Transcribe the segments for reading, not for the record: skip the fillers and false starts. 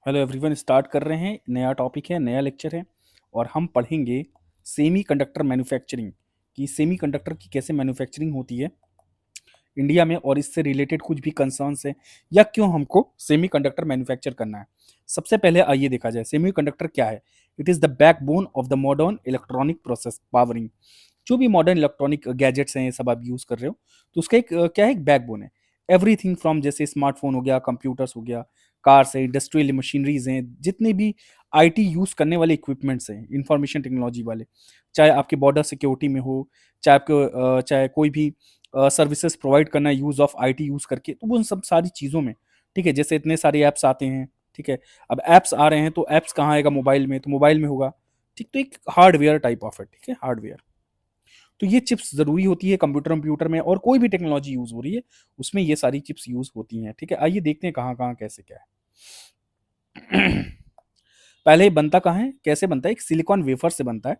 Hello everyone, start कर रहे हैं। नया टॉपिक है, नया लेक्चर है और हम पढ़ेंगे सेमी कंडक्टर मैन्युफैक्चरिंग कि सेमी कंडक्टर की कैसे मैन्युफैक्चरिंग होती है इंडिया में और इससे रिलेटेड कुछ भी कंसर्न्स है या क्यों हमको सेमी कंडक्टर मैन्युफैक्चर करना है। सबसे पहले आइए देखा जाए सेमी कंडक्टर क्या है। It is the backbone of the modern electronic process powering. जो भी मॉडर्न इलेक्ट्रॉनिक गैजेट्स हैं, ये सब आप यूज़ कर रहे हो तो उसका एक क्या है, एक बैकबोन है। एवरीथिंग फ्रॉम जैसे स्मार्टफोन हो गया, कंप्यूटर्स हो गया, कार्स है, इंडस्ट्रियल मशीनरीज हैं, जितने भी आईटी यूज़ करने वाले इक्विपमेंट्स हैं, इंफॉर्मेशन टेक्नोलॉजी वाले, चाहे आपके बॉर्डर सिक्योरिटी में हो, चाहे आपके चाहे कोई भी सर्विसेज प्रोवाइड करना है यूज़ ऑफ आईटी यूज़ करके, तो वो उन सब सारी चीज़ों में, ठीक है। जैसे इतने सारे ऐप्स आते हैं, ठीक है। अब ऐप्स आ रहे हैं तो ऐप्स कहाँ आएगा, मोबाइल में, तो मोबाइल में होगा, ठीक। तो एक हार्डवेयर टाइप ऑफ है, ठीक है, हार्डवेयर। तो ये चिप्स ज़रूरी होती है कंप्यूटर कंप्यूटर में, और कोई भी टेक्नोलॉजी यूज़ हो रही है उसमें ये सारी चिप्स यूज़ होती हैं, ठीक है। आइए देखते हैं कहाँ कहाँ कैसे क्या है। पहले ये बनता कहाँ है, कैसे बनता है, एक सिलिकॉन वेफर से बनता है,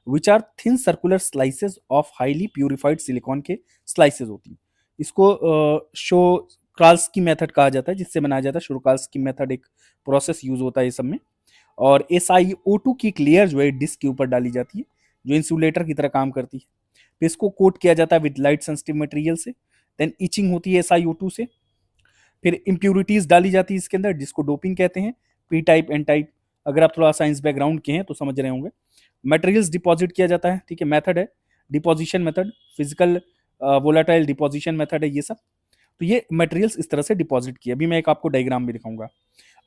which are thin circular slices of highly purified silicon के स्लाइसेस होती हैं। इसको शोकाल्स्की मेथड कहा जाता है, जिससे बनाया जाता है। शोकाल्स्की मेथड एक प्रोसेस यूज होता है ये सब में। और SiO2 की एक लेयर जो है डिस्क के ऊपर डाली जाती है, जो इंसुलेटर की तरह काम करती है। फिर इसको कोट किया जाता है विद लाइट सेंसिटिव मटेरियल से। देन इचिंग होती है SiO2 से। फिर इम्प्यूरिटीज डाली जाती है इसके अंदर, जिसको डोपिंग कहते हैं, पी टाइप एन टाइप। अगर आप थोड़ा साइंस बैकग्राउंड के हैं तो समझ रहे होंगे। मटेरियल्स डिपॉजिट किया जाता है, ठीक है। मेथड है deposition method, physical volatile deposition method है ये सब। तो ये मटेरियल्स इस तरह से डिपॉजिट किया, अभी मैं एक आपको डायग्राम भी दिखाऊंगा।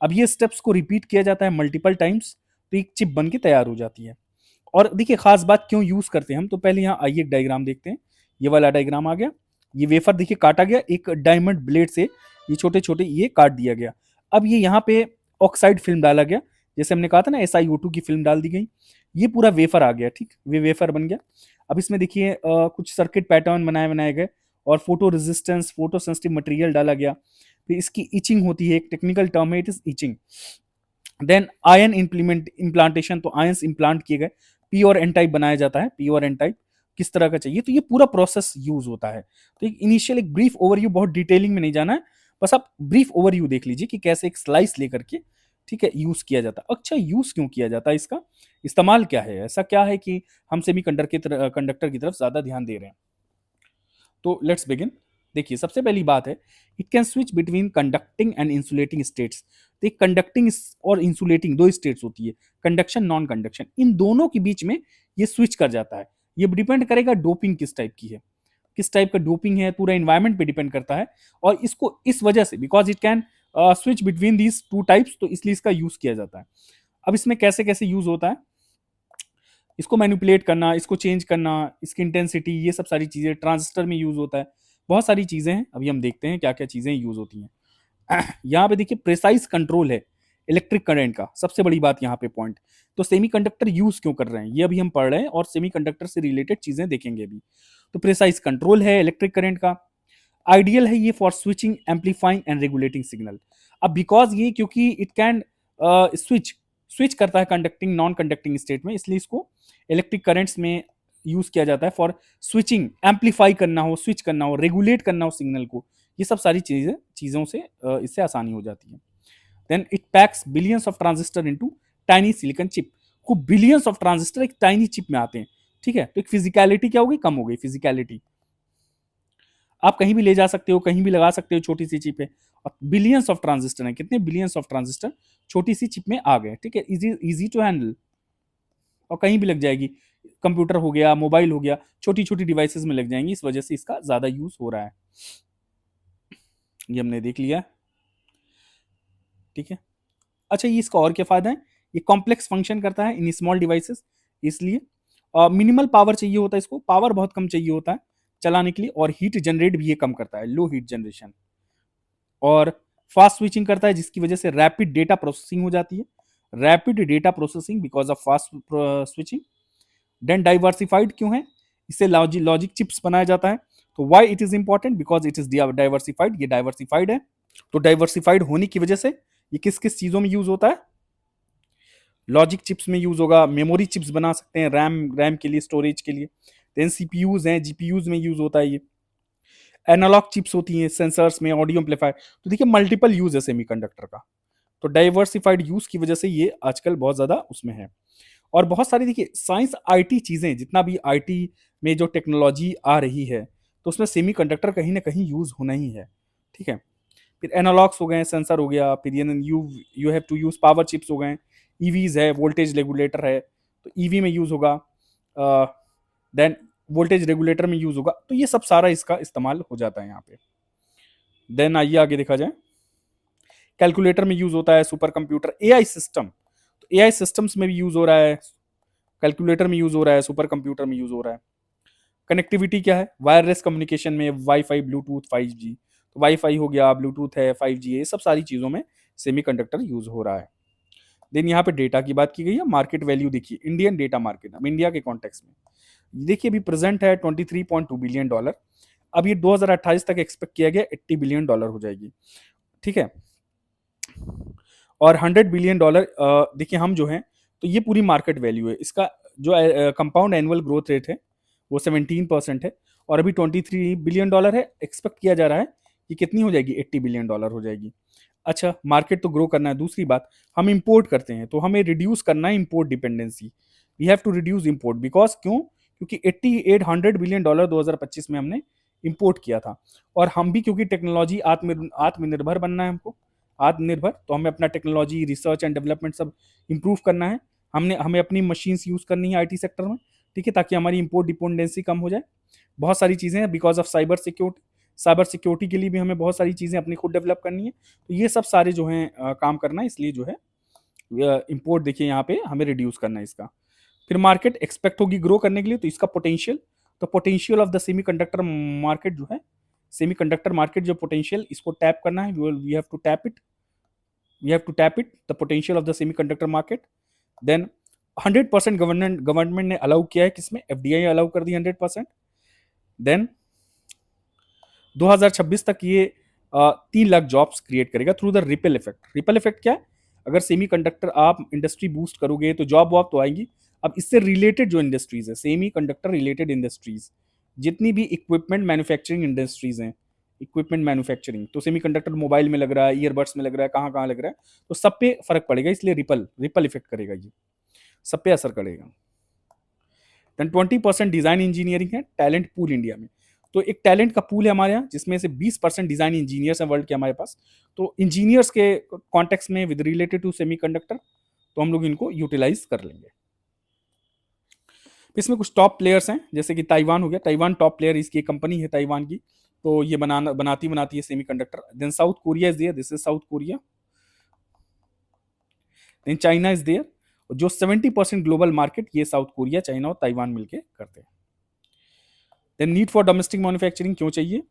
अब ये स्टेप्स को रिपीट किया जाता है मल्टीपल टाइम्स, तो एक चिप बन के तैयार हो जाती है। और देखिए खास बात क्यों यूज करते हैं हम, तो पहले यहाँ आइए एक डायग्राम देखते हैं। ये वाला डायग्राम आ गया। ये वेफर देखिए काटा गया एक डायमंड ब्लेड से, ये छोटे छोटे ये काट दिया गया। अब ये यहाँ पे ऑक्साइड फिल्म डाला गया, जैसे हमने कहा था ना SiO2 की फिल्म डाल दी गई। ये पूरा वेफर आ गया, ठीक, वे वेफर बन गया। अब इसमें देखिए कुछ सर्किट पैटर्न बनाए बनाए गए और photo resistance, photo sensitive material डाला गया। फिर इसकी इचिंग होती है, एक टेक्निकल टर्म है, it is etching. Then ion implantation, तो आयंस इम्प्लांट किए गए। पी और एन टाइप बनाया जाता है, पी और एन टाइप किस तरह का चाहिए, तो ये पूरा प्रोसेस यूज होता है। तो एक इनिशियल एक ब्रीफ ओवरव्यू, बहुत डिटेलिंग में नहीं जाना है, बस आप ब्रीफ ओवरव्यू देख लीजिए कि कैसे एक स्लाइस लेकर के, ठीक है, यूज किया जाता है। अच्छा, यूज क्यों किया जाता है, इसका इस्तेमाल क्या है, ऐसा क्या है कि हम सेमी कंडक्टर की तरफ ज्यादा ध्यान दे रहे हैं। तो लेट्स बिगिन। देखिए सबसे पहली बात है, it can switch between conducting and insulating states. तो एक कंडक्टिंग और इंसुलेटिंग दो स्टेट्स होती है, कंडक्शन नॉन कंडक्शन, इन दोनों के बीच में ये स्विच कर जाता है। ये डिपेंड करेगा डोपिंग किस टाइप की है, किस टाइप का डोपिंग है, पूरा एनवायरमेंट पे डिपेंड करता है। और इसको इस वजह से, because it can switch between these two types, तो इसलिए इसका यूज किया जाता है। अब इसमें कैसे कैसे यूज होता है, इसको मैनिपुलेट करना, इसको चेंज करना, इसकी इंटेंसिटी, ये सब सारी चीज़ें ट्रांजिस्टर में यूज़ होता है। बहुत सारी चीज़ें हैं, अभी हम देखते हैं क्या क्या चीज़ें यूज़ होती हैं। यहाँ पे देखिए प्रिसाइज कंट्रोल है इलेक्ट्रिक करंट का, सबसे बड़ी बात यहाँ पे पॉइंट। तो सेमीकंडक्टर यूज़ क्यों कर रहे हैं, ये अभी हम पढ़ रहे हैं और सेमीकंडक्टर से रिलेटेड चीज़ें देखेंगे अभी। तो प्रिसाइज कंट्रोल है इलेक्ट्रिक करंट का। आइडियल है ये for switching, amplifying and regulating signal. अब बिकॉज ये, क्योंकि इट कैन स्विच स्विच करता है कंडक्टिंग नॉन कंडक्टिंग स्टेट में, इसलिए इसको इलेक्ट्रिक करंट्स में यूज किया जाता है फॉर स्विचिंग, एम्पलीफाई करना हो, स्विच करना हो, रेगुलेट करना हो सिग्नल को। ये सब सारी चीज़ों से इससे आसानी हो जाती है। Then it packs billions of transistor into tiny silicon chip. को बिलियंस ऑफ ट्रांजिस्टर एक टाइनी चिप में आते हैं, ठीक है। तो एक फिजिकलिटी क्या होगी, कम हो गई फिजिकलिटी। आप कहीं भी ले जा सकते हो, कहीं भी लगा सकते हो, छोटी सी चिप है। और बिलियंस ऑफ ट्रांजिस्टर है, कितने बिलियंस ऑफ ट्रांजिस्टर छोटी सी चिप में आ गए, ठीक है। इजी इजी टू हैंडल और कहीं भी लग जाएगी। कंप्यूटर हो गया, मोबाइल हो गया, छोटी छोटी डिवाइसेस में लग जाएंगी, इस वजह से इसका ज्यादा यूज हो रहा है। ये हमने देख लिया, ठीक है। अच्छा, ये इसका और क्या फायदा है, ये कॉम्प्लेक्स फंक्शन करता है इन स्मॉल डिवाइसेस, इसलिए मिनिमल पावर चाहिए होता है इसको, पावर बहुत कम चाहिए होता है चलाने के लिए। और हीट जनरेट भी ये कम करता है, लो हीट जनरेशन। और फास्ट स्विचिंग करता है, जिसकी वजह से रैपिड डेटा प्रोसेसिंग हो जाती है, rapid data processing because of fast switching. Then diversified क्यों है, इससे लॉजिक चिप्स बनाया जाता है। तो why it is important, because it is diversified, ये डाइवर्सिफाइड है। तो डाइवर्सिफाइड होने की वजह से ये किस किस चीजों में यूज होता है, लॉजिक चिप्स में यूज होगा, मेमोरी चिप्स बना सकते हैं, रैम रैम के लिए, स्टोरेज के लिए। देन सीपीयूज हैं, जीपीयूज में यूज होता है ये। एनालॉग चिप्स होती हैं सेंसर्स में, ऑडियो एम्पलीफायर। तो देखिए मल्टीपल यूज है सेमीकंडक्टर का, तो डाइवर्सिफाइड यूज की वजह से ये आजकल बहुत ज्यादा उसमें है। और बहुत सारी देखिए साइंस आईटी चीजें, जितना भी आईटी में जो टेक्नोलॉजी आ रही है, तो उसमें सेमीकंडक्टर कहीं ना कहीं यूज होना ही है। ठीक है, फिर एनालॉग्स हो गए, सेंसर हो गया, फिर you you have to use power chips हो गए, ईवीज है, वोल्टेज रेगुलेटर है, तो ईवी में यूज होगा, देन वोल्टेज रेगुलेटर में यूज होगा, तो ये सब सारा इसका इस्तेमाल हो जाता है यहाँ पे। देन आइए आगे देखा जाए, कैलकुलेटर में यूज होता है, सुपर कंप्यूटर, एआई सिस्टम, तो एआई सिस्टम्स में भी यूज हो रहा है, कैलकुलेटर में यूज हो रहा है, सुपर कंप्यूटर में यूज हो रहा है। कनेक्टिविटी क्या है, वायरलेस कम्युनिकेशन में वाईफाई, ब्लूटूथ, 5G, तो वाईफाई हो गया, ब्लूटूथ है, 5G, ये सब सारी चीज़ों में सेमीकंडक्टर यूज हो रहा है। देन यहाँ पे डेटा की बात की गई है, मार्केट वैल्यू देखिए, इंडियन डेटा मार्केट, अब इंडिया के कॉन्टेक्स्ट में देखिए, अभी प्रेजेंट है $23.2 बिलियन। अब ये 2028 तक एक्सपेक्ट किया गया $80 बिलियन हो जाएगी। ठीक है, और $100 बिलियन देखिए हम जो है, तो ये पूरी मार्केट वैल्यू है। इसका जो कंपाउंड एनुअल ग्रोथ रेट है वो 17% है, और अभी $23 बिलियन है। एक्सपेक्ट किया जा रहा है कि कितनी हो जाएगी, $80 बिलियन हो जाएगी। अच्छा, मार्केट तो ग्रो करना है। दूसरी बात, हम इंपोर्ट करते हैं, तो हमें रिड्यूस करना है import dependency. We have to reduce import, because क्यों, क्योंकि $8800 बिलियन 2025 में हमने इंपोर्ट किया था। और हम भी क्योंकि टेक्नोलॉजी आत्मनिर्भर बनना है हमको, आत्मनिर्भर, तो हमें अपना टेक्नोलॉजी, रिसर्च एंड डेवलपमेंट सब इंप्रूव करना है। हमें अपनी मशीन्स यूज करनी है आईटी सेक्टर में, ठीक है, ताकि हमारी इंपोर्ट डिपेंडेंसी कम हो जाए। बहुत सारी चीजें हैं, बिकॉज ऑफ साइबर सिक्योरिटी के लिए भी हमें बहुत सारी चीजें अपनी खुद डेवलप करनी है। तो ये सब सारे जो हैं काम करना है, इसलिए जो है इंपोर्ट देखिए यहाँ पे हमें रिड्यूस करना है इसका। फिर मार्केट एक्सपेक्ट होगी ग्रो करने के लिए, तो इसका पोटेंशियल, तो potential of the semiconductor market जो है, सेमीकंडक्टर मार्केट जो पोटेंशियल, इसको टैप करना है, we have to tap it, the potential of the semiconductor market. Then 100% government ने अलाउ किया है, किसमें, एफडीआई अलाउ कर दी 100%। देन 2026 तक ये 3 लाख जॉब्स क्रिएट करेगा through the ripple effect. Ripple effect क्या है, अगर सेमीकंडक्टर आप इंडस्ट्री बूस्ट करोगे तो जॉब वॉब तो आएंगी। अब इससे रिलेटेड जो इंडस्ट्रीज है, सेमी कंडक्टर रिलेटेड इंडस्ट्रीज, जितनी भी इक्विपमेंट मैन्युफैक्चरिंग इंडस्ट्रीज हैं, इक्विपमेंट मैन्युफैक्चरिंग, तो सेमी कंडक्टर मोबाइल में लग रहा है, ईयरबड्स में लग रहा है, कहाँ कहाँ लग रहा है, तो सब पे फर्क पड़ेगा, इसलिए रिपल इफेक्ट करेगा, ये सब पे असर करेगा। देन 20% डिजाइन इंजीनियरिंग है, टैलेंट पूल इंडिया में, तो एक टैलेंट का पूल है हमारे यहाँ, जिसमें से 20% डिजाइन इंजीनियर्स हैं वर्ल्ड के हमारे पास। तो इंजीनियर्स के कॉन्टेक्स्ट में विद रिलेटेड टू सेमीकंडक्टर, तो हम लोग इनको यूटिलाइज कर लेंगे। इसमें कुछ टॉप प्लेयर्स हैं, जैसे कि ताइवान हो गया, ताइवान टॉप प्लेयर, इसकी कंपनी है ताइवान की, तो ये बनाती है semiconductor. Then South Korea is there, this is South Korea. Then China is there, जो 70% ग्लोबल मार्केट ये साउथ कोरिया, चाइना और ताइवान मिलके करते हैं। Then need for domestic manufacturing क्यों चाहिए,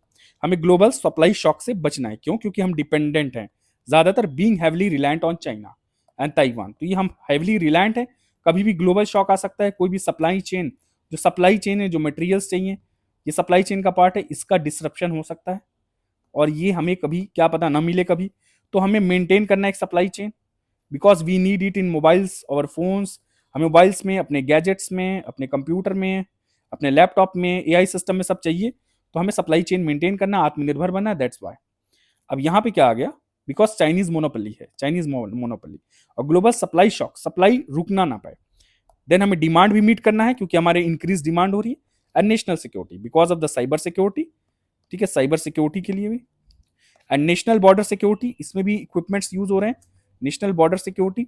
हमें ग्लोबल सप्लाई शॉक से बचना है। क्यों, क्योंकि हम डिपेंडेंट हैं ज्यादातर, being heavily reliant on China and Taiwan, तो ये हम हैवली रिलायंट है, कभी भी ग्लोबल शॉक आ सकता है। कोई भी सप्लाई चेन, है, जो मटेरियल्स चाहिए, ये सप्लाई चेन का पार्ट है, इसका डिसरप्शन हो सकता है, और ये हमें कभी क्या पता ना मिले कभी, तो हमें मेंटेन करना है एक supply chain, because we need it in mobiles और फोन्स। हमें मोबाइल्स में, अपने गैजेट्स में, अपने कंप्यूटर में, अपने लैपटॉप में, एआई सिस्टम में सब चाहिए, तो हमें सप्लाई चेन मेंटेन करना, आत्मनिर्भर बनना, दैट्स वाई। अब यहाँ पे क्या आ गया, बिकॉज चाइनीज मोनोपोली है, और ग्लोबल सप्लाई शॉक, सप्लाई रुकना ना पाए। देन हमें डिमांड भी मीट करना है, क्योंकि हमारे इंक्रीज डिमांड हो रही है। And national security, because of the cyber security, ठीक है, साइबर सिक्योरिटी के लिए भी। एंड नेशनल बॉर्डर सिक्योरिटी, इसमें भी इक्विपमेंट्स यूज हो रहे हैं, नेशनल बॉर्डर सिक्योरिटी,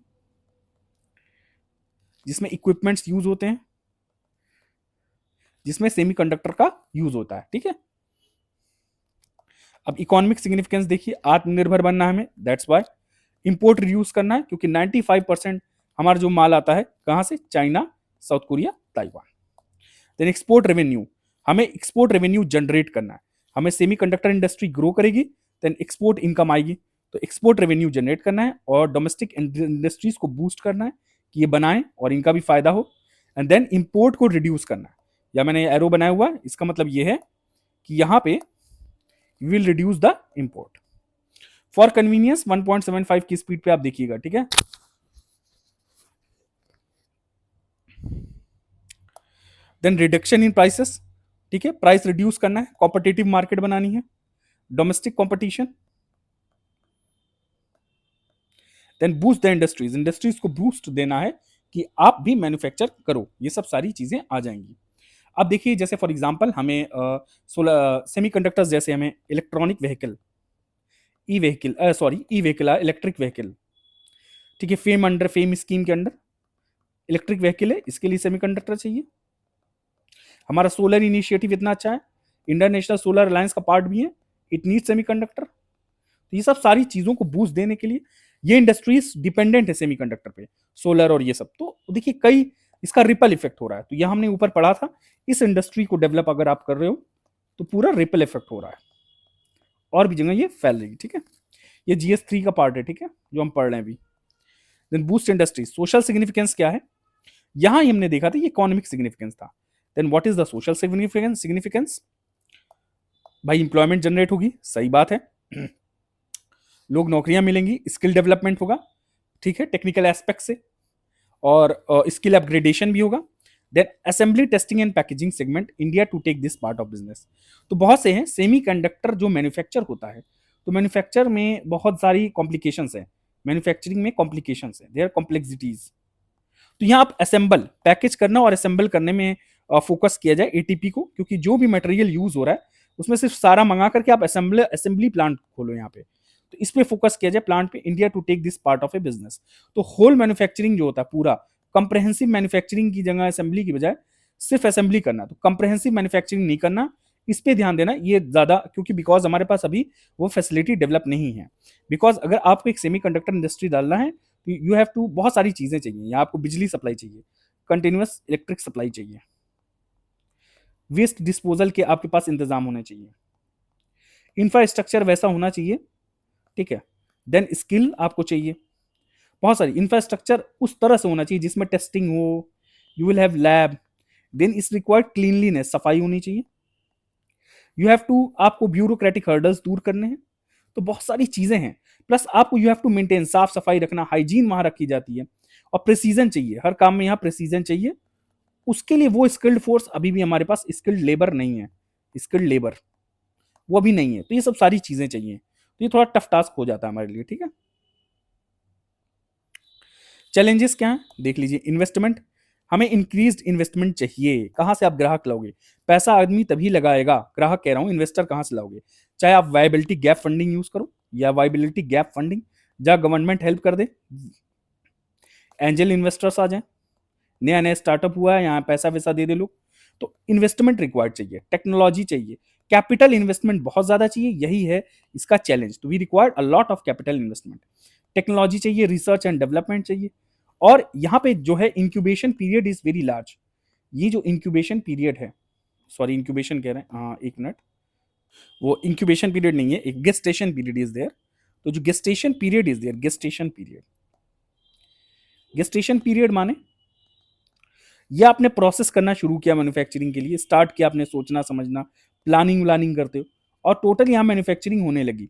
जिसमें इक्विपमेंट्स यूज होते हैं, जिसमें सेमीकंडक्टर का यूज होता है, ठीक है। अब इकोनॉमिक सिग्निफिकेंस देखिए, आत्मनिर्भर बनना है हमें, दैट्स वाई। इंपोर्ट रिड्यूस करना है, क्योंकि 95% हमारा जो माल आता है कहां से, China, South Korea, Taiwan. Then export revenue, हमें एक्सपोर्ट रेवेन्यू जनरेट करना है, हमें सेमीकंडक्टर इंडस्ट्री ग्रो करेगी, देन एक्सपोर्ट इनकम आएगी, तो एक्सपोर्ट रेवेन्यू जनरेट करना है, और डोमेस्टिक इंडस्ट्रीज को बूस्ट करना है कि ये बनाएं और इनका भी फायदा हो। एंड देन इंपोर्ट को रिड्यूस करना है, या मैंने एरो बनाया हुआ, इसका मतलब ये है कि यहां पे will reduce the import. For convenience 1.75 की स्पीड पे आप देखिएगा, ठीक है। देन रिडक्शन इन प्राइसेस, ठीक है, प्राइस रिड्यूस करना है, कॉम्पिटिटिव मार्केट बनानी है, domestic competition. Then boost the industries, industries को बूस्ट देना है कि आप भी मैन्युफैक्चर करो, ये सब सारी चीजें आ जाएंगी। अब देखिए जैसे फॉर एग्जांपल हमें सोलर सेमीकंडक्टर्स, जैसे हमें electronic vehicle, e vehicle sorry e vehicle electric vehicle, ठीक है, फेम स्कीम के अंडर इलेक्ट्रिक व्हीकल है, इसके लिए सेमीकंडक्टर चाहिए। हमारा सोलर इनिशिएटिव इतना अच्छा है, इंटरनेशनल सोलर अलायंस का पार्ट भी है, इट नीड सेमीकंडक्टर। तो ये सब सारी चीजों को बूस्ट देने के लिए ये इंडस्ट्रीज डिपेंडेंट है सेमीकंडक्टर पे, सोलर और ये सब। तो देखिए कई इसका रिपल इफेक्ट हो रहा है। तो यह हमने ऊपर पढ़ा था, इस इंडस्ट्री को डेवलप अगर आप कर रहे हो तो पूरा रिपल इफेक्ट हो रहा है, और भी जगह ये फैल रही है, ठीक है। ये GS3 का पार्ट है, ठीक है, जो हम पढ़ रहे हैं अभी। Then boost industry, social significance क्या है, यहां हमने देखा था ये इकोनॉमिक सिग्निफिकेंस था। Then what is the social significance, भाई इंप्लॉयमेंट जनरेट होगी, सही बात है, लोग नौकरियां मिलेंगी, स्किल डेवलपमेंट होगा, ठीक है, टेक्निकल एस्पेक्ट से, और स्किल अपग्रेडेशन भी होगा। Then assembly testing and packaging segment, India to take this part of business. तो बहुत से हैं सेमीकंडक्टर जो मैन्युफैक्चर होता है, तो मैन्युफैक्चर में बहुत सारी कॉम्प्लिकेशंस है, मैन्युफैक्चरिंग में कॉम्प्लिकेशंस है, देयर कॉम्प्लेक्सिटीज। तो यहाँ आप असेंबल, पैकेज करना और असेंबल करने में फोकस किया जाए एटीपी को, क्योंकि जो भी मटेरियल यूज हो रहा है उसमें सिर्फ सारा मंगा करके आप असेंबली प्लांट खोलो यहाँ पे, तो इस पे फोकस किया जाए प्लांट पे, India to take this part of a business. तो होल मैन्युफैक्चरिंग जो होता है पूरा, कंप्रेहेंसिव मैन्युफैक्चरिंग की जगह असेंबली की बजाय सिर्फ असेंबली करना, तो कंप्रेहेंसिव मैन्युफैक्चरिंग नहीं करना, इस पे ध्यान देना ये ज्यादा, क्योंकि बिकॉज हमारे पास अभी वो फैसिलिटी डेवलप नहीं है। बिकॉज अगर आपको एक सेमीकंडक्टर इंडस्ट्री डालना है तो यू हैव टू, बहुत सारी चीजें चाहिए, या आपको बिजली सप्लाई चाहिए, कंटिन्यूअस इलेक्ट्रिक सप्लाई चाहिए, वेस्ट डिस्पोजल के आपके पास इंतजाम होने चाहिए, इंफ्रास्ट्रक्चर वैसा होना चाहिए, ठीक है। देन स्किल आपको चाहिए, बहुत सारी इंफ्रास्ट्रक्चर उस तरह से होना चाहिए जिसमें टेस्टिंग हो, you will have lab, then is required cleanliness, सफाई होनी चाहिए, यू हैव टू, आपको ब्यूरोक्रेटिक हर्डल्स दूर करने हैं, तो बहुत सारी चीजें हैं। प्लस आपको यू हैव टू मेंटेन, साफ सफाई रखना, हाइजीन वहां रखी जाती है, और प्रेसीजन चाहिए, हर काम में यहाँ प्रेसीजन चाहिए। उसके लिए वो स्किल्ड फोर्स, अभी भी हमारे पास स्किल्ड लेबर नहीं है, स्किल्ड लेबर वो अभी नहीं है, तो ये सब सारी चीजें चाहिए, तो ये थोड़ा टफ टास्क हो जाता है हमारे लिए, ठीक है। चैलेंजेस क्या है देख लीजिए, इन्वेस्टमेंट, हमें इंक्रीज्ड इन्वेस्टमेंट चाहिए, कहां से आप ग्राहक लाओगे, पैसा आदमी तभी लगाएगा, ग्राहक कह रहा हूं, इन्वेस्टर कहां से लाओगे, चाहे आप वायबिलिटी गैप फंडिंग यूज करो या वायबिलिटी गैप फंडिंग, जहां गवर्नमेंट हेल्प कर दे, एंजल इन्वेस्टर्स आ जाए, नया नया स्टार्टअप हुआ है, यहाँ पैसा वैसा दे दे लोग, तो इन्वेस्टमेंट रिक्वायर्ड चाहिए, टेक्नोलॉजी चाहिए, कैपिटल इन्वेस्टमेंट बहुत ज्यादा चाहिए, यही है इसका चैलेंज। तो we required a lot of capital investment, technology चाहिए, रिसर्च एंड डेवलपमेंट चाहिए, और यहाँ पे जो है incubation period is very large. ये जो इंक्यूबेशन पीरियड है, सॉरी इंक्यूबेशन कह रहे हैं, हाँ एक मिनट, वो इंक्यूबेशन पीरियड नहीं है, एक गेस्टेशन पीरियड इज देयर। तो जो gestation period is there, gestation period, gestation period माने ये आपने प्रोसेस करना शुरू किया मैन्युफैक्चरिंग के लिए, स्टार्ट किया आपने सोचना समझना, प्लानिंग करते हो, और टोटल यहाँ मैन्युफैक्चरिंग होने लगी,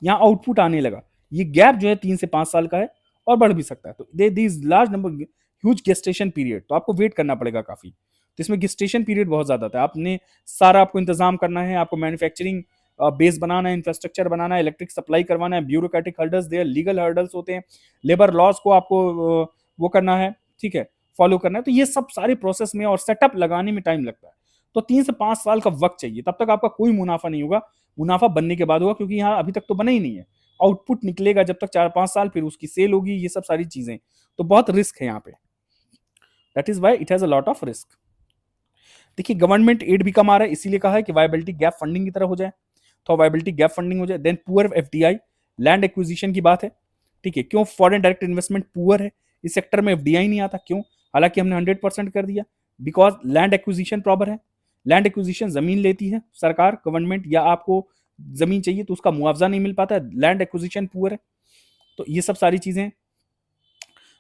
यहाँ आउटपुट आने लगा, ये गैप जो है 3 से 5 साल का है, और बढ़ भी सकता है। तो this large number huge gestation period, तो आपको वेट करना पड़ेगा काफी, तो इसमें गेस्टेशन पीरियड बहुत ज्यादा था, आपने सारा आपको इंतजाम करना है, आपको मैन्युफैक्चरिंग बेस बनाना है, इंफ्रास्ट्रक्चर बनाना है, इलेक्ट्रिक सप्लाई करवाना है, bureaucratic hurdles there, legal hurdles होते हैं, लेबर लॉज को आपको वो करना है, ठीक है, फॉलो करना है, तो ये सब सारे प्रोसेस में और सेटअप लगाने में टाइम लगता है। तो 3 से 5 साल का वक्त चाहिए, तब तक आपका कोई मुनाफा नहीं होगा, मुनाफा बनने के बाद होगा, क्योंकि यहाँ अभी तक तो बना ही नहीं है, आउटपुट निकलेगा जब तक 4-5 साल, फिर उसकी सेल होगी, ये सब सारी चीजें, तो बहुत रिस्क है यहाँ पे, that is why it has a lot of risk. देखिए गवर्नमेंट एड भी कम आ रहा है, इसीलिए कहा है कि वायबिलिटी गैप फंडिंग की तरह हो जाए, तो वायबिलिटी गैप फंडिंग हो जाए। Then poor FDI, land acquisition की बात है, ठीक है, क्यों फॉरेन डायरेक्ट इन्वेस्टमेंट पुअर है, इस सेक्टर में एफडीआई नहीं आता, क्यों, हालांकि हमने 100% कर दिया, बिकॉज लैंड एक्विजिशन प्रॉपर है, लैंड एक्विजिशन जमीन लेती है सरकार, गवर्नमेंट, या आपको जमीन चाहिए तो उसका मुआवजा नहीं मिल पाता है, लैंड एक्विजिशन पुअर है, तो ये सब सारी चीजें।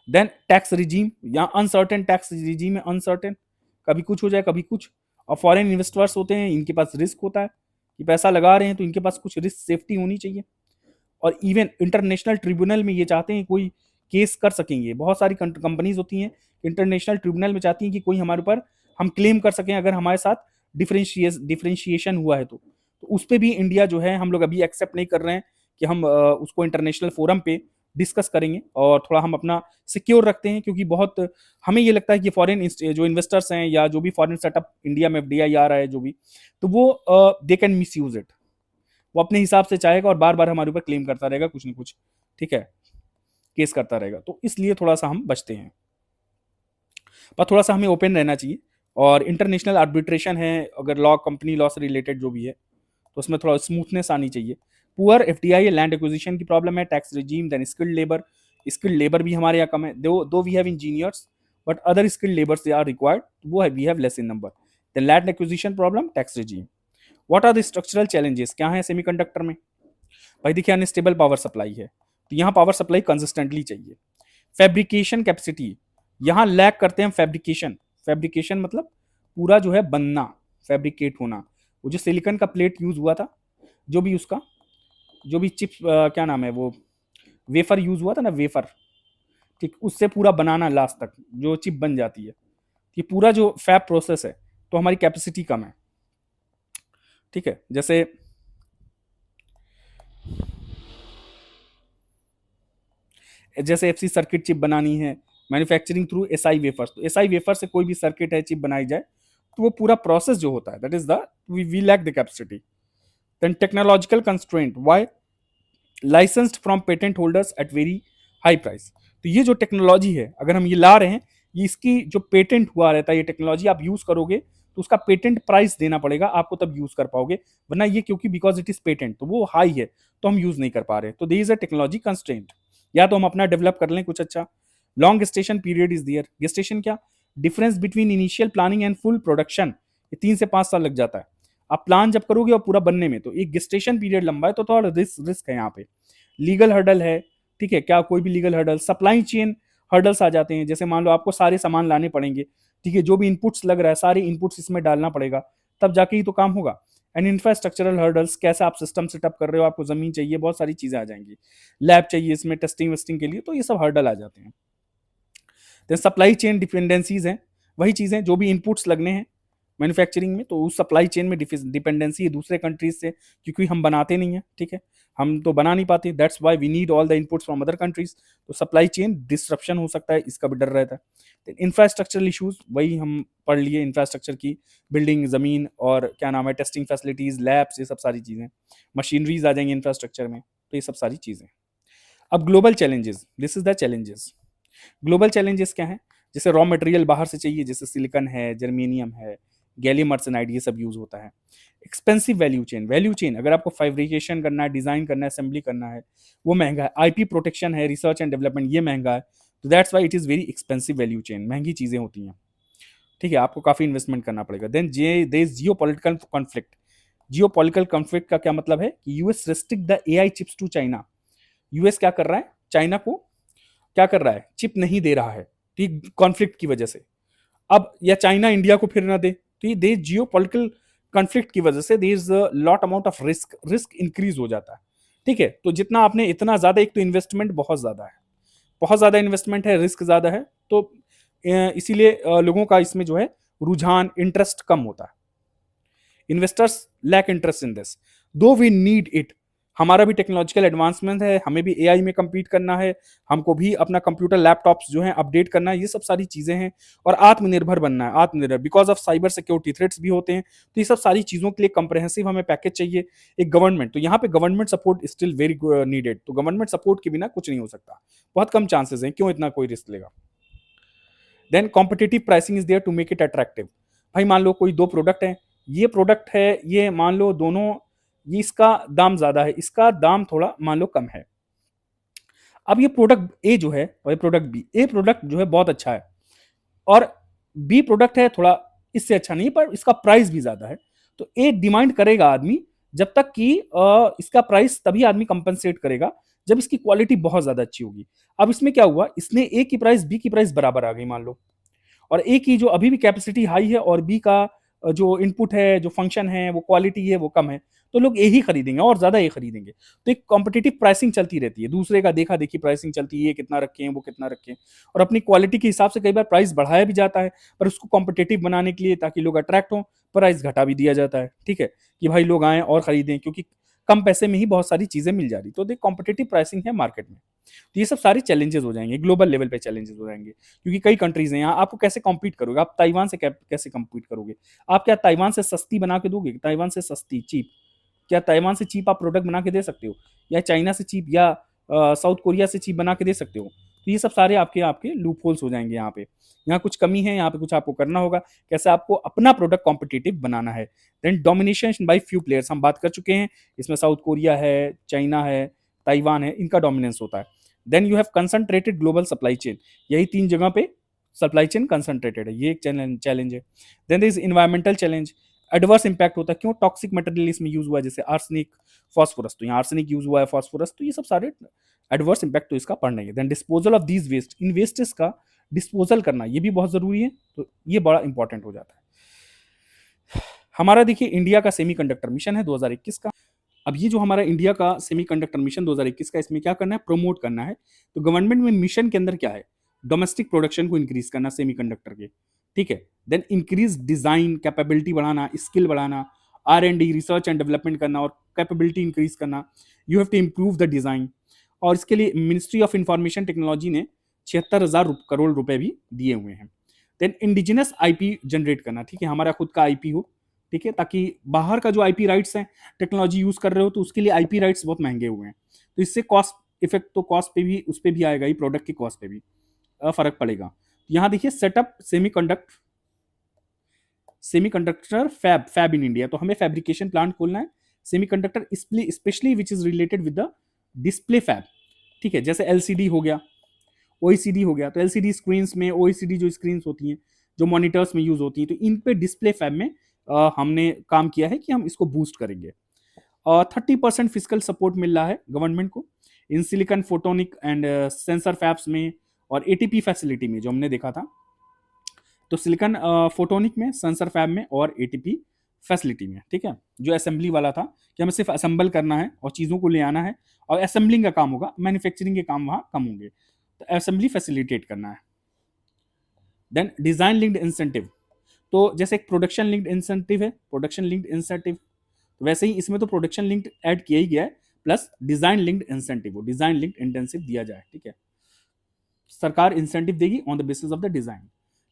देन टैक्स रिजीम, यहाँ अनसर्टेन टैक्स रिजीम है, अनसर्टेन, कभी कुछ हो जाए कभी कुछ, और फॉरेन इन्वेस्टर्स होते हैं, इनके पास रिस्क होता है कि पैसा लगा रहे हैं, तो इनके पास कुछ रिस्क सेफ्टी होनी चाहिए, और इवन इंटरनेशनल ट्रिब्यूनल में ये चाहते हैं कोई केस कर सकेंगे, बहुत सारी कंपनीज होती हैं इंटरनेशनल ट्रिब्यूनल में चाहती हैं कि कोई हमारे ऊपर हम क्लेम कर सकें अगर हमारे साथ डिफरेंशिएशन हुआ है, तो उस पर भी इंडिया जो है, हम लोग अभी एक्सेप्ट नहीं कर रहे हैं कि हम उसको इंटरनेशनल फोरम पे डिस्कस करेंगे और थोड़ा हम अपना सिक्योर रखते हैं, क्योंकि बहुत हमें ये लगता है कि फॉरेन जो इन्वेस्टर्स हैं या जो भी फॉरेन सेटअप इंडिया में एफडीआई आ रहा है जो भी, तो वो they can miss use it. वो अपने हिसाब से चाहेगा और बार बार हमारे ऊपर क्लेम करता रहेगा कुछ ना कुछ, ठीक है, केस करता रहेगा। तो इसलिए थोड़ा सा हम बचते हैं, पर थोड़ा सा हमें ओपन रहना चाहिए। और इंटरनेशनल आर्बिट्रेशन है, अगर लॉ कंपनी लॉ से रिलेटेड जो भी है, तो उसमें थोड़ा स्मूथनेस आनी चाहिए। पुअर एफडीआई लैंड एक्विजिशन की प्रॉब्लम है, tax regime, then skilled labour भी हमारे यहाँ कम है, though we have engineers but other skilled labours they are required, वो है we have less in number. Then land acquisition problem, tax regime. What are the structural challenges, क्या है semiconductor में? भाई देखिए, अनस्टेबल पावर सप्लाई है, तो यहाँ पावर सप्लाई कंसिस्टेंटली चाहिए। फैब्रिकेशन कैपेसिटी, यहाँ लैक करते हैं फैब्रिकेशन। फैब्रिकेशन मतलब पूरा जो है बनना, फैब्रिकेट होना। वो जो सिलिकॉन का प्लेट यूज हुआ था, जो भी उसका जो भी चिप क्या नाम है वो वेफर यूज हुआ था ना, वेफर, ठीक, उससे पूरा बनाना लास्ट तक जो चिप बन जाती है, ये पूरा जो फैब प्रोसेस है, तो हमारी कैपेसिटी कम है, ठीक है। जैसे एफसी सर्किट चिप बनानी है, मैन्युफैक्चरिंग थ्रू एसआई वेफर, तो एसआई वेफर से कोई भी सर्किट है चिप बनाई जाए, तो वो पूरा प्रोसेस जो होता है, that is the we lack the capacity. Then technological constraint, why licensed from patent holders at very high price. तो ये जो टेक्नोलॉजी है, अगर हम ये ला रहे हैं, ये इसकी जो पेटेंट हुआ रहता है, ये टेक्नोलॉजी आप यूज करोगे तो उसका पेटेंट प्राइस देना पड़ेगा आपको, तब यूज कर पाओगे, वरना ये क्योंकि बिकॉज इट इज पेटेंट तो वो हाई है, तो हम यूज नहीं कर पा रहे। तो there is a technology constraint, या तो हम अपना डेवलप कर लें कुछ अच्छा। Long gestation period is there, gestation क्या, difference between initial planning and full production, ये 3 से 5 साल लग जाता है। आप प्लान जब करोगे और पूरा बनने में, तो एक gestation पीरियड लंबा है, तो थोड़ा रिस्क है यहाँ पे। लीगल हर्डल है, ठीक है, क्या कोई भी legal hurdle, supply chain hurdles आ जाते हैं, जैसे मान लो आपको सारे सामान लाने पड़ेंगे, ठीक है, जो भी इनपुट्स लग रहा है सारे इनपुट्स इसमें डालना पड़ेगा, तब जाके ही तो काम होगा। एंड इंफ्रास्ट्रक्चरल हर्डल्स, कैसे आप सिस्टम सेटअप कर रहे हो, आपको जमीन चाहिए, बहुत सारी चीजें आ जाएंगी, लैब चाहिए इसमें टेस्टिंग वेस्टिंग के लिए, तो ये सब हर्डल आ जाते हैं। देन सप्लाई चेन डिपेंडेंसीज हैं, वही चीजें जो भी इनपुट्स लगने हैं मैन्युफैक्चरिंग में, तो उस सप्लाई चेन में डिपेंडेंसी है दूसरे कंट्रीज से, क्योंकि हम बनाते नहीं है, ठीक है, हम तो बना नहीं पाते, that's why we need all the inputs from other countries. तो सप्लाई चेन डिस्ट्रप्शन हो सकता है, इसका भी डर रहता है। इंफ्रास्ट्रक्चरल इशूज, वही हम पढ़ लिए, इंफ्रास्ट्रक्चर की बिल्डिंग, जमीन, और क्या नाम है, टेस्टिंग फैसिलिटीज, लैब्स, ये सब सारी चीजें, मशीनरीज आ जाएंगी इंफ्रास्ट्रक्चर में, तो ये सब सारी चीजें। अब global challenges, this is the challenges. Global challenges क्या है, जैसे रॉ मटेरियल बाहर से चाहिए, जैसे सिलिकॉन है, जर्मेनियम है, गैलियम आर्सेनाइड, ये सब यूज होता है। एक्सपेंसिव वैल्यू चेन अगर आपको फैब्रिकेशन करना है, डिजाइन करना है, असेंबली करना है, वो महंगा है। आईपी प्रोटेक्शन है, रिसर्च एंड डेवलपमेंट, ये महंगा है, तो that's why it is very expensive value chain, महंगी चीजें होती हैं, ठीक है, आपको काफी इन्वेस्टमेंट करना पड़ेगा। Then they is geopolitical conflict. Geopolitical conflict का क्या मतलब है कि US restrict the AI chips to China. US क्या कर रहा है, चाइना को क्या कर रहा है, चिप नहीं दे रहा है, ठीक, कॉन्फ्लिक्ट की वजह से। अब या चाइना इंडिया को फिर ना दे, तो ये दे जियो पॉलिटिकल कॉन्फ्लिक्ट की वजह से there is lot amount of risk increase हो जाता है, ठीक है। तो जितना आपने इतना ज्यादा, एक तो इन्वेस्टमेंट बहुत ज्यादा है, बहुत ज्यादा इन्वेस्टमेंट है, रिस्क ज्यादा है, तो इसीलिए लोगों का इसमें जो है रुझान, इंटरेस्ट कम होता है। Investors lack interest in this, though we need it. हमारा भी टेक्नोलॉजिकल एडवांसमेंट है, हमें भी एआई में compete करना है, हमको भी अपना कंप्यूटर लैपटॉप्स जो है अपडेट करना है, ये सब सारी चीजें हैं, और आत्मनिर्भर बनना है, आत्मनिर्भर, because of cyber security threats भी होते हैं, तो ये सब सारी चीजों के लिए कंप्रहेंसिव हमें पैकेज चाहिए। एक गवर्नमेंट, तो यहाँ पे government support still very needed, तो गवर्नमेंट सपोर्ट के बिना कुछ नहीं हो सकता, बहुत कम चांसेस हैं, क्यों इतना कोई रिस्क लेगा। Then competitive pricing is there to make it attractive. भाई मान लो कोई दो प्रोडक्ट है, ये प्रोडक्ट है, ये मान लो दोनों, ये इसका दाम ज्यादा है, इसका दाम थोड़ा मान लो कम है। अब ये प्रोडक्ट ए जो है और ये प्रोडक्ट बी, ए प्रोडक्ट जो है बहुत अच्छा है, और बी प्रोडक्ट है थोड़ा इससे अच्छा नहीं, पर इसका प्राइस भी ज्यादा है, तो ए डिमांड करेगा आदमी, जब तक कि इसका प्राइस, तभी आदमी कंपनसेट करेगा जब इसकी क्वालिटी बहुत ज्यादा अच्छी होगी। अब इसमें क्या हुआ, इसने ए की प्राइस बी की प्राइस बराबर आ गई मान लो, और ए की जो अभी भी कैपेसिटी हाई है और बी का जो इनपुट है, जो फंक्शन है, वो क्वालिटी है, वो कम है, तो लोग ए ही खरीदेंगे और ज्यादा ए खरीदेंगे। तो एक कॉम्पिटिटिव प्राइसिंग चलती रहती है, दूसरे का देखा देखी प्राइसिंग चलती है, ये कितना रखे हैं, वो कितना रखे हैं, और अपनी क्वालिटी के हिसाब से कई बार प्राइस बढ़ाया भी जाता है, पर उसको कॉम्पिटिटिव बनाने के लिए, ताकि लोग अट्रैक्ट हों, प्राइस घटा भी दिया जाता है, ठीक है, कि भाई लोग आए और खरीदें, क्योंकि कम पैसे में ही बहुत सारी चीजें मिल जा रही, तो देख कॉम्पिटिटिव प्राइसिंग है मार्केट में। तो ये सब सारे चैलेंजेस हो जाएंगे, ग्लोबल लेवल पे चैलेंजेस हो जाएंगे, क्योंकि कई कंट्रीज हैं यहाँ, आपको कैसे कॉम्पीट करोगे, आप ताइवान से कैसे कॉम्पीट करोगे? आप क्या ताइवान से सस्ती बना के दोगे? ताइवान से सस्ती चीप, क्या ताइवान से चीप आप प्रोडक्ट बना के दे सकते हो? या चाइना से चीप, या साउथ कोरिया से चीप बना के दे सकते हो? तो ये सब सारे आपके आपके लूप होल्स हो जाएंगे यहाँ पे। यहाँ कुछ कमी है, यहाँ पे कुछ आपको करना होगा, कैसे आपको अपना प्रोडक्ट कॉम्पिटिटिव बनाना है। Then domination by few players हम बात कर चुके हैं, इसमें साउथ कोरिया है, चाइना है, ताइवान है, इनका डोमिनेंस होता है। Then you have concentrated global supply chain, यही 3 जगह पे सप्लाई चेन कंसंट्रेटेड है, ये एक चैलेंज है। Then there is environmental challenge, adverse impact होता है, क्यों? टॉक्सिक मटेरियल इसमें यूज हुआ है, जैसे आर्सेनिक, फास्फोरस, तो यहाँ आर्सेनिक यूज हुआ है, फास्फोरस, तो ये सब सारे एडवर्स इंपैक्ट तो इसका पड़ना ही है। Then disposal of these waste, इन वेस्टेस का डिस्पोजल करना, ये भी बहुत जरूरी है, तो ये बड़ा इंपॉर्टेंट हो जाता है। हमारा देखिए इंडिया का सेमीकंडक्टर मिशन है 2021 का। अब ये जो हमारा इंडिया का सेमीकंडक्टर मिशन 2021 का, इसमें क्या करना है? प्रमोट करना है। तो गवर्नमेंट में मिशन के अंदर क्या है? डोमेस्टिक प्रोडक्शन को इंक्रीज करना सेमीकंडक्टर के, ठीक है। देन इंक्रीज डिजाइन कैपेबिलिटी बढ़ाना, स्किल बढ़ाना, R&D रिसर्च एंड डेवलपमेंट करना और कैपेबिलिटी इंक्रीज करना। You have to improve the design, और इसके लिए मिनिस्ट्री ऑफ इंफॉर्मेशन टेक्नोलॉजी ने 76,000 करोड़ रुपए भी दिए हुए हैं। देन इंडिजिनस IP जनरेट करना, ठीक है, हमारा खुद का IP हो, ठीक है, ताकि बाहर का जो IP राइट्स हैं, टेक्नोलॉजी यूज कर रहे हो तो उसके लिए IP राइट्स बहुत महंगे हुए हैं, तो इससे कॉस्ट इफेक्ट तो कॉस्ट पे भी, उस पे भी आएगा ही, प्रोडक्ट की कॉस्ट पे भी फर्क पड़ेगा। यहाँ देखिए setup semiconductor fab in India, तो हमें फैब्रिकेशन प्लांट खोलना है semiconductor specially which is related with the display fab, ठीक है, जैसे LCD हो गया, OECD हो गया, तो LCD स्क्रीन में OECD जो स्क्रीन होती हैं, जो मॉनिटर्स में यूज होती हैं, तो इन पे डिस्प्ले फैब में हमने काम किया है कि हम इसको बूस्ट करेंगे। 30% फिजिकल सपोर्ट मिल रहा है गवर्नमेंट को इन silicon photonic and sensor fabs में और ATP फैसिलिटी में, जो हमने देखा था, तो सिलिकॉन फोटोनिक में, सेंसर फैब में और ATP फैसिलिटी में, ठीक है, जो असेंबली वाला था कि हमें सिर्फ असेंबल करना है और चीज़ों को ले आना है, और असेंबलिंग का काम होगा, मैन्युफैक्चरिंग के काम वहाँ कम होंगे, तो असेंबली फैसिलिटेट करना है। देन डिजाइन लिंक्ड इंसेंटिव, तो जैसे एक प्रोडक्शन लिंक्ड इंसेंटिव है, प्रोडक्शन लिंक्ड इंसेंटिव, वैसे ही इसमें तो प्रोडक्शन लिंक्ड ऐड किया ही गया है, plus design linked incentive, design linked intensive दिया जाए, ठीक है, सरकार इंसेंटिव देगी on the basis of the design.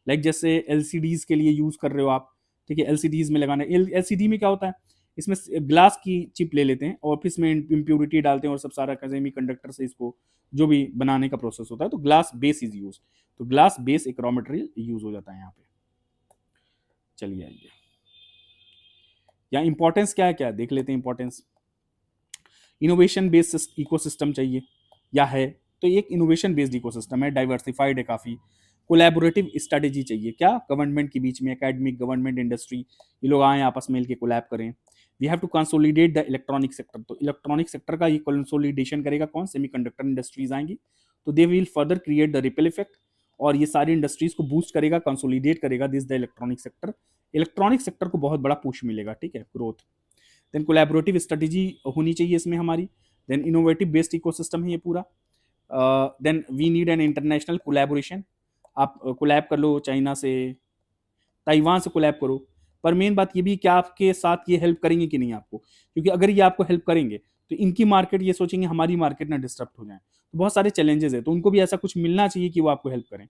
Like जैसे LCDs के लिए यूज कर रहे हो आप, ठीक है, LCDs में लगाना है, LCD में क्या होता है, इसमें ग्लास की चिप ले लेते हैं और फिर इसमें इम्प्योरिटी डालते हैं और सब सारा सेमी कंडक्टर से इसको जो भी बनाने का प्रोसेस होता है, तो ग्लास बेस इज यूज, तो ग्लास बेस एक रॉ मटेरियल यूज हो जाता है यहाँ पे। चलिए आइए, यहाँ इंपॉर्टेंस क्या है, क्या देख लेते हैं इंपॉर्टेंस। इनोवेशन बेस्ड इकोसिस्टम चाहिए या है, तो एक इनोवेशन बेस्ड इकोसिस्टम है, डाइवर्सिफाइड है काफी। कोलैबोरेटिव स्ट्रेटेजी चाहिए, क्या? गवर्नमेंट के बीच में, एकेडमिक, गवर्नमेंट, इंडस्ट्री, ये लोग आए आपस में मिलकर कोलैब करें। We have to consolidate the electronic sector, तो इलेक्ट्रॉनिक सेक्टर का ये कंसोलिडेशन करेगा कौन? सेमीकंडक्टर इंडस्ट्रीज आएंगी, तो they will further create the ripple effect, और ये सारी इंडस्ट्रीज को बूस्ट करेगा, कंसोलिडेट करेगा this the electronic sector. Electronic sector को बहुत बड़ा पुश मिलेगा, ठीक है, ग्रोथ। देन कोलैबोरेटिव स्ट्रेटेजी होनी चाहिए इसमें हमारी। देन इनोवेटिव बेस्ड इकोसिस्टम है ये पूरा। Then we need an international collaboration, आप कोलैब कर लो चाइना से, ताइवान से कोलैब करो, पर मेन बात ये भी कि आपके साथ ये हेल्प करेंगे कि नहीं आपको, क्योंकि अगर ये आपको हेल्प करेंगे तो इनकी मार्केट ये सोचेंगे हमारी मार्केट ना डिस्टर्ब हो जाए, तो बहुत सारे चैलेंजेस है, तो उनको भी ऐसा कुछ मिलना चाहिए कि वो आपको हेल्प करें।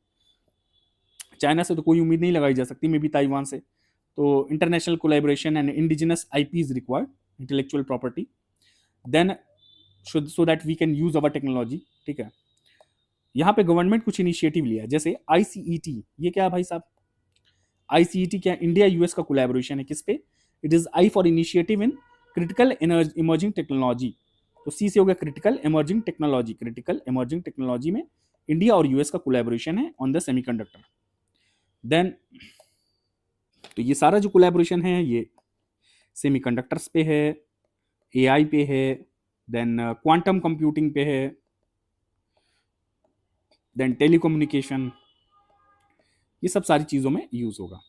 चाइना से तो कोई उम्मीद नहीं लगाई जा सकती, मे बी ताइवान से। तो international collaboration and indigenous IP is required, intellectual property, then so that we can use our technology, ठीक है। यहाँ पे गवर्नमेंट कुछ इनिशिएटिव लिया है, जैसे ICET, ये क्या है भाई साहब? ICET क्या? इंडिया US का कोलैबोरेशन है, किस पे? It is I for initiative in critical emerging technology, तो C से हो गया critical emerging technology, critical emerging technology में इंडिया और US का कोलैबोरेशन है ऑन द सेमीकंडक्टर। देन तो ये सारा जो कोलैबोरेशन है ये सेमीकंडक्टर्स पे है, AI पे है, देन क्वांटम कंप्यूटिंग पे है, देन टेलीकम्युनिकेशन, ये सब सारी चीजों में यूज होगा।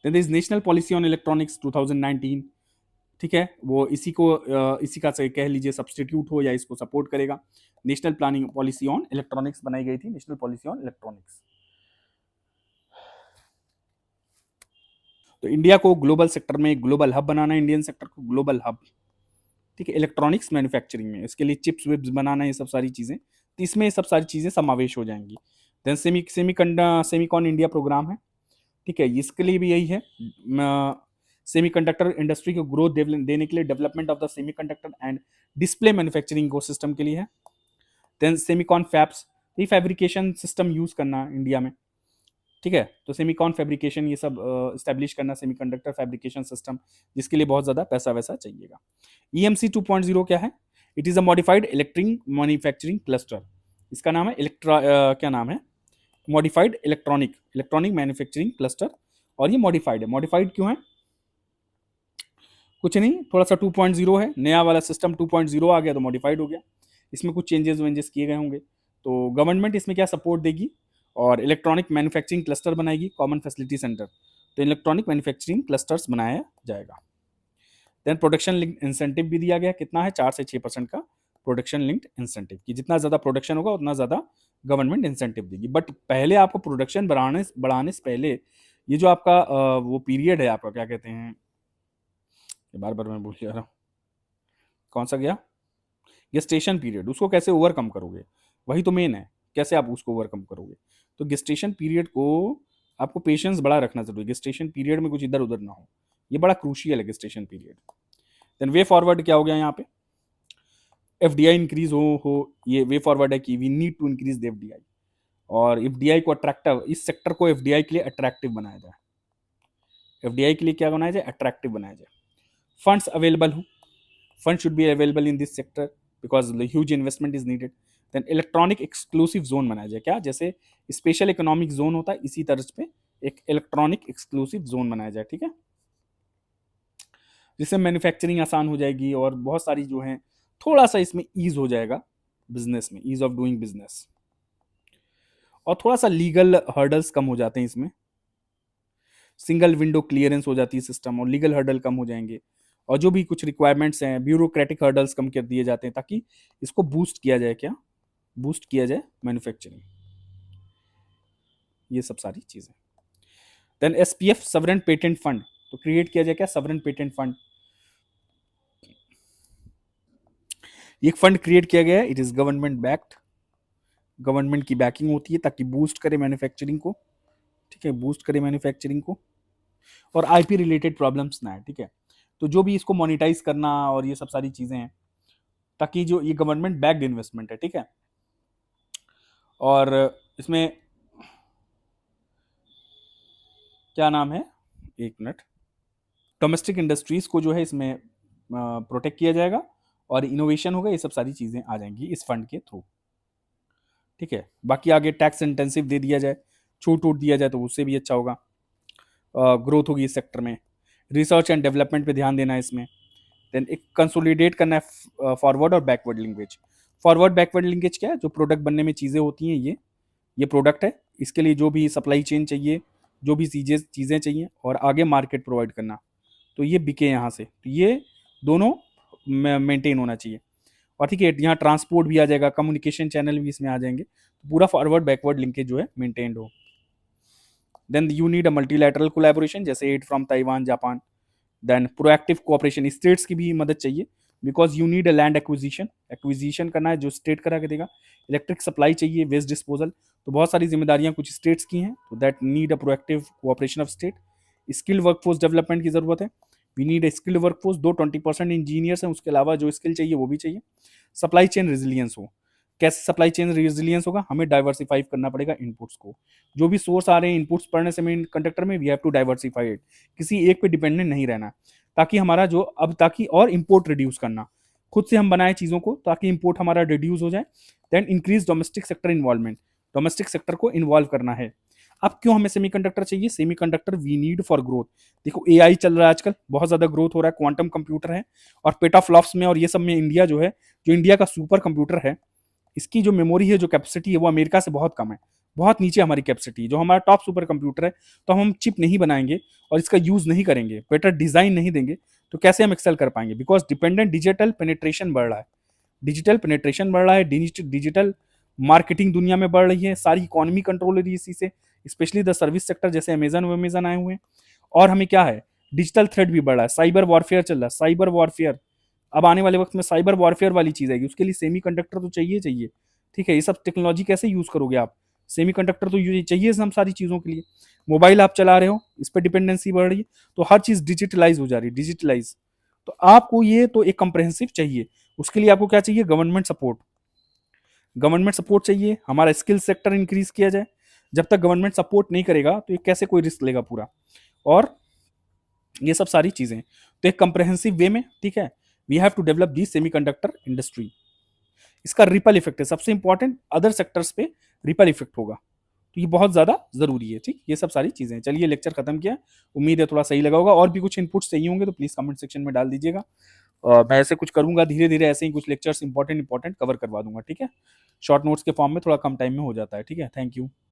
Then this national policy on electronics 2019, ठीक है, वो इसी को इसी का से कह लीजिए सब्सटीट्यूट हो या इसको सपोर्ट करेगा। National planning policy on electronics बनाई गई थी, नेशनल पॉलिसी ऑन इलेक्ट्रॉनिक्स। तो इंडिया को ग्लोबल सेक्टर में ग्लोबल हब बनाना है, इंडियन सेक्टर को ग्लोबल हब, ठीक है, इलेक्ट्रॉनिक्स मैन्युफैक्चरिंग में। इसके लिए चिप्स विप्स बनाना, ये सब सारी चीज़ें, तो इसमें ये सब सारी चीज़ें समावेश हो जाएंगी। देन सेमीकॉन इंडिया प्रोग्राम है, ठीक है, इसके लिए भी यही है, सेमीकंडक्टर इंडस्ट्री को ग्रोथ देने के लिए development of the semiconductor and display manufacturing ecosystem के लिए है। देन सेमीकॉन फैब्स, ये फैब्रिकेशन सिस्टम यूज करना इंडिया में, ठीक है, तो सेमीकॉन फैब्रिकेशन ये सब इस्टेब्लिश करना, सेमीकंडक्टर फैब्रिकेशन सिस्टम, जिसके लिए बहुत ज़्यादा पैसा वैसा चाहिएगा। EMC 2.0 क्या है? It is a modified electric manufacturing cluster. इसका नाम है क्या नाम है? Modified electronic manufacturing cluster. और ये मॉडिफाइड है। मॉडिफाइड क्यों है? कुछ नहीं, थोड़ा सा 2.0 है, नया वाला सिस्टम 2.0 आ गया तो मॉडिफाइड हो गया, इसमें कुछ चेंजेस वेंजेस किए गए होंगे। तो गवर्नमेंट इसमें क्या सपोर्ट देगी, और इलेक्ट्रॉनिक मैन्युफैक्चरिंग क्लस्टर बनाएगी, कॉमन फैसिलिटी सेंटर, तो इलेक्ट्रॉनिक मैन्युफैक्चरिंग क्लस्टर्स बनाया जाएगा। देन प्रोडक्शन लिंक्ड इंसेंटिव भी दिया गया, कितना है? 4 से 6% का प्रोडक्शन लिंक्ड इंसेंटिव, कि जितना ज़्यादा प्रोडक्शन होगा उतना ज़्यादा गवर्नमेंट इंसेंटिव देगी। बट पहले आपको प्रोडक्शन बढ़ाने से पहले ये जो आपका वो पीरियड है आपका, क्या कहते हैं, बार बार मैं भूल जा रहा हूँ, कौन सा गया, गेस्टेशन पीरियड, उसको कैसे ओवरकम करोगे, वही तो मेन है, कैसे आप उसको ओवरकम करोगे। तो गेस्टेशन पीरियड को आपको पेशेंस बड़ा रखना जरूरी है, गेस्टेशन पीरियड में कुछ इधर उधर ना हो, ये बड़ा क्रूशियल है gestation period. Then way forward क्या हो गया यहाँ पे, FDI इंक्रीज हो, ये वे फॉरवर्ड है कि we need to increase the FDI, और FDI को अट्रैक्टिव, इस सेक्टर को FDI के लिए अट्रैक्टिव बनाया जाए, FDI के लिए क्या बनाया जाए? अट्रैक्टिव बनाया जाए। फंड्स अवेलेबल हो, fund should be available in this sector because the huge investment is needed. Then electronic exclusive zone बनाया जाए, क्या जैसे स्पेशल इकोनॉमिक जोन होता है इसी तर्ज पे एक इलेक्ट्रॉनिक एक्सक्लूसिव जोन बनाया जाए, ठीक है, जिससे मैन्युफैक्चरिंग आसान हो जाएगी और बहुत सारी जो है थोड़ा सा इसमें ईज हो जाएगा बिजनेस में, ईज ऑफ डूइंग बिजनेस, और थोड़ा सा लीगल हर्डल्स कम हो जाते हैं इसमें, सिंगल विंडो क्लियरेंस हो जाती है सिस्टम, और लीगल हर्डल कम हो जाएंगे, और जो भी कुछ रिक्वायरमेंट्स हैं, ब्यूरोक्रेटिक हर्डल्स कम कर दिए जाते हैं, ताकि इसको बूस्ट किया जाए, क्या बूस्ट किया जाए मैन्युफैक्चरिंग, ये सब सारी चीजें। देन SPF सवरेन पेटेंट फंड, तो क्रिएट किया जाए क्या? सवरेन पेटेंट फंड, एक फंड क्रिएट किया गया है, it is government backed, government की बैकिंग होती है ताकि बूस्ट करे मैन्युफैक्चरिंग को, ठीक है, बूस्ट करे मैन्युफैक्चरिंग को, और IP रिलेटेड प्रॉब्लम्स ना है, ठीक है, तो जो भी इसको मोनिटाइज करना और ये सब सारी चीजें हैं, ताकि जो ये गवर्नमेंट बैक्ड इन्वेस्टमेंट है, ठीक है, और इसमें क्या नाम है, एक मिनट, डोमेस्टिक इंडस्ट्रीज को जो है इसमें प्रोटेक्ट किया जाएगा, और इनोवेशन होगा, ये सब सारी चीजें आ जाएंगी इस फंड के थ्रू, ठीक है। बाकी आगे टैक्स इंटेंसिव दे दिया जाए, छूट वूट दिया जाए तो उससे भी अच्छा होगा, ग्रोथ होगी इस सेक्टर में। रिसर्च एंड डेवलपमेंट पे ध्यान देना है इसमें। देन एक कंसोलिडेट करना है फॉरवर्ड और backward linkage. Forward backward linkage क्या है? जो प्रोडक्ट बनने में चीज़ें होती हैं, ये प्रोडक्ट है, इसके लिए जो भी सप्लाई चेन चाहिए, जो भी चीज़ें चाहिए, और आगे मार्केट प्रोवाइड करना, तो ये बिके यहाँ से, तो ये दोनों मेंटेन होना चाहिए। और ठीक है, यहाँ ट्रांसपोर्ट भी आ जाएगा, कम्युनिकेशन चैनल भी इसमें आ जाएंगे, तो पूरा फॉरवर्ड बैकवर्ड लिंकेज जो है मेंटेन्ड हो। Then you need a multilateral collaboration, जैसे aid from Taiwan, Japan. Then proactive cooperation, states की भी मदद चाहिए, because you need a land acquisition करना है जो स्टेट करा के देगा। इलेक्ट्रिक सप्लाई चाहिए, वेस्ट डिस्पोजल, तो बहुत सारी जिम्मेदारियां कुछ स्टेट्स की हैं, तो that need a proactive cooperation of state. Skilled workforce development की जरूरत है, we need a skilled workforce, दो 20% इंजीनियर्स हैं, उसके अलावा जो स्किल चाहिए वो भी चाहिए। सप्लाई चेन रेजिलियंस हो, कैसे सप्लाई चेन रेजिलियंस होगा? हमें डाइवर्सिफाई करना पड़ेगा इनपुट्स को, जो भी सोर्स आ रहे हैं इनपुट्स पढ़ने से मेन कंडक्टर में, we have to diversify it, किसी एक पे डिपेंडेंट नहीं रहना, ताकि हमारा जो अब ताकि और इंपोर्ट रिड्यूस करना, खुद से हम बनाए चीज़ों को ताकि इंपोर्ट हमारा रिड्यूस हो जाए। Then increase domestic sector involvement, domestic sector को इन्वॉल्व करना है। अब क्यों हमें सेमीकंडक्टर चाहिए? Semiconductor we need for growth. देखो AI चल रहा है आजकल, बहुत ज्यादा ग्रोथ हो रहा है, क्वांटम कंप्यूटर है, और पेटाफ्लॉप्स में और ये सब में इंडिया जो है, जो इंडिया का सुपर कंप्यूटर है, इसकी जो मेमोरी है, जो कैपेसिटी है, वो अमेरिका से बहुत कम है, बहुत नीचे हमारी कैपेसिटी। जो हमारा टॉप सुपर कंप्यूटर है, तो हम चिप नहीं बनाएंगे और इसका यूज नहीं करेंगे, बेटर डिजाइन नहीं देंगे, तो कैसे हम एक्सेल कर पाएंगे? बिकॉज डिपेंडेंट डिजिटल पेनिट्रेशन बढ़ रहा है, डिजिटल पेनिट्रेशन बढ़ रहा है, डिजिटल मार्केटिंग दुनिया में बढ़ रही है, सारी इकोनॉमी कंट्रोल हो रही है इसी से, स्पेशली द सर्विस सेक्टर, जैसे अमेजन आए हुए हैं, और हमें क्या है, डिजिटल थ्रेट भी बढ़ रहा है, साइबर वॉरफेयर चल रहा है, साइबर वॉरफेयर। अब आने वाले वक्त में साइबर वॉरफेयर वाली चीज आएगी, उसके लिए सेमीकंडक्टर तो चाहिए चाहिए। ठीक है, ये सब टेक्नोलॉजी कैसे यूज करोगे आप, सेमीकंडक्टर तो चाहिए हम सारी चीजों के लिए। मोबाइल आप चला रहे हो, इस पर डिपेंडेंसी बढ़ रही है, तो हर चीज डिजिटलाइज हो जा रही है, डिजिटलाइज। तो आपको ये तो एक कंप्रहेंसिव चाहिए। उसके लिए आपको क्या चाहिए, गवर्नमेंट सपोर्ट। गवर्नमेंट सपोर्ट चाहिए, हमारा स्किल सेक्टर इंक्रीज किया जाए। जब तक गवर्नमेंट सपोर्ट नहीं करेगा तो ये कैसे कोई रिस्क लेगा पूरा। और ये सब सारी चीजें तो एक कंप्रहेंसिव वे में, ठीक है, we have to develop the semiconductor industry. इसका रिपल इफेक्ट है सबसे इंपॉर्टेंट, अदर सेक्टर्स पे रिपल इफेक्ट होगा, तो ये बहुत ज्यादा जरूरी है। ठीक, ये सब सारी चीजें। चलिए लेक्चर खत्म किया, उम्मीद है थोड़ा सही लगा होगा। और भी कुछ इनपुट्स चाहिए होंगे तो प्लीज कमेंट सेक्शन में डाल दीजिएगा। मैं ऐसे कुछ करूंगा, धीरे धीरे ऐसे ही कुछ लेक्चर्स इंपॉर्टेंट इंपॉर्टेंट कवर करवा दूंगा। ठीक है, शॉर्ट नोट्स के फॉर्म में थोड़ा कम टाइम में हो जाता है। ठीक है, थैंक यू।